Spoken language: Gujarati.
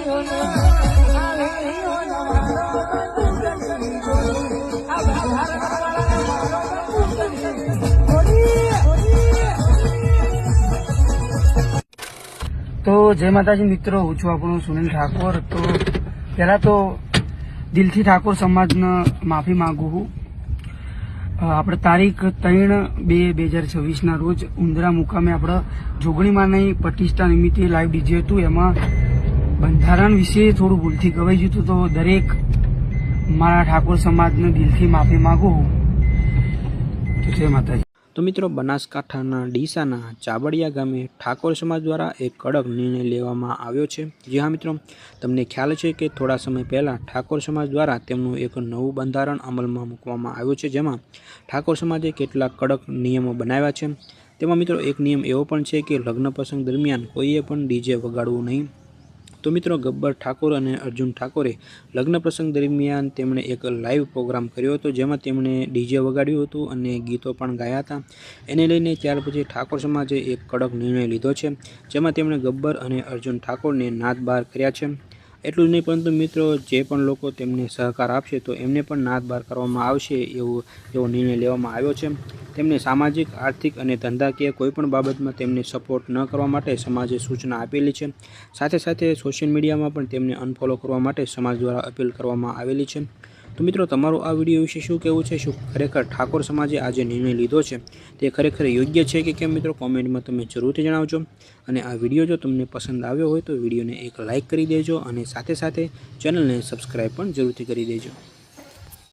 तो जय माताजी मित्रों, हूँ छुं आपणो सुनील ठाकोर। तो पहला तो दिलथी ठाकोर समाजने माफी मागू हूँ। આપણે તારીખ 3/2/2026 રોજ ઉંદરા મુકામે આપણે જોગણીમાંની પ્રતિષ્ઠા નિમિત્તે લાઈવ ડીજે હતું। એમાં બંધારણ વિશે થોડું ભૂલથી કવાઈ ગયું હતું, તો દરેક મારા ઠાકોર સમાજને દિલથી માફી માંગુ છું। તો જય માતાજી। તો મિત્રો, બનાસકાંઠાના ડીસાના ચાબડિયા ગામે ઠાકોર સમાજ દ્વારા એક કડક નિર્ણય લેવામાં આવ્યો છે। જી હા મિત્રો, તમને ખ્યાલ છે કે થોડા સમય પહેલાં ઠાકોર સમાજ દ્વારા તેમનું એક નવું બંધારણ અમલમાં મૂકવામાં આવ્યું છે, જેમાં ઠાકોર સમાજે કેટલાક કડક નિયમો બનાવ્યા છે। તેમાં મિત્રો એક નિયમ એવો પણ છે કે લગ્ન પ્રસંગ દરમિયાન કોઈએ પણ ડીજે વગાડવું નહીં। તો મિત્રો, ગબ્બર ઠાકોર અને અર્જુન ઠાકોરે લગ્ન પ્રસંગ દરમિયાન તેમણે એક લાઈવ પ્રોગ્રામ કર્યો હતો, જેમાં તેમણે ડીજે વગાડ્યું હતું અને ગીતો પણ ગાયા હતા। એને લઈને ત્યાર પછી ઠાકોર સમાજે એક કડક નિર્ણય લીધો છે, જેમાં તેમણે ગબ્બર અને અર્જુન ઠાકોરને નાદ બહાર કર્યા છે। એટલું જ નહીં, પરંતુ મિત્રો જે પણ લોકો તેમને સહકાર આપશે તો એમને પણ નાદ બહાર કરવામાં આવશે, એવો નિર્ણય લેવામાં આવ્યો છે। તેમને સામાજિક, આર્થિક અને ધંધાકીય કોઈપણ બાબતમાં તેમને સપોર્ટ ન કરવા માટે સમાજે સૂચના આપેલી છે। સાથે સાથે સોશિયલ મીડિયામાં પણ તેમને અનફોલો કરવા માટે સમાજ દ્વારા અપીલ કરવામાં આવેલી છે। તો મિત્રો, તમારું આ વિડીયો વિશે શું કહેવું છે? શું ખરેખર ઠાકોર સમાજે આજે નિર્ણય લીધો છે તે ખરેખર યોગ્ય છે કે કેમ? મિત્રો કોમેન્ટમાં તમે જરૂરથી જણાવજો। અને આ વિડીયો જો તમને પસંદ આવ્યો હોય તો વિડીયોને એક લાઇક કરી દેજો અને સાથે સાથે ચેનલને સબસ્ક્રાઈબ પણ જરૂરથી કરી દેજો।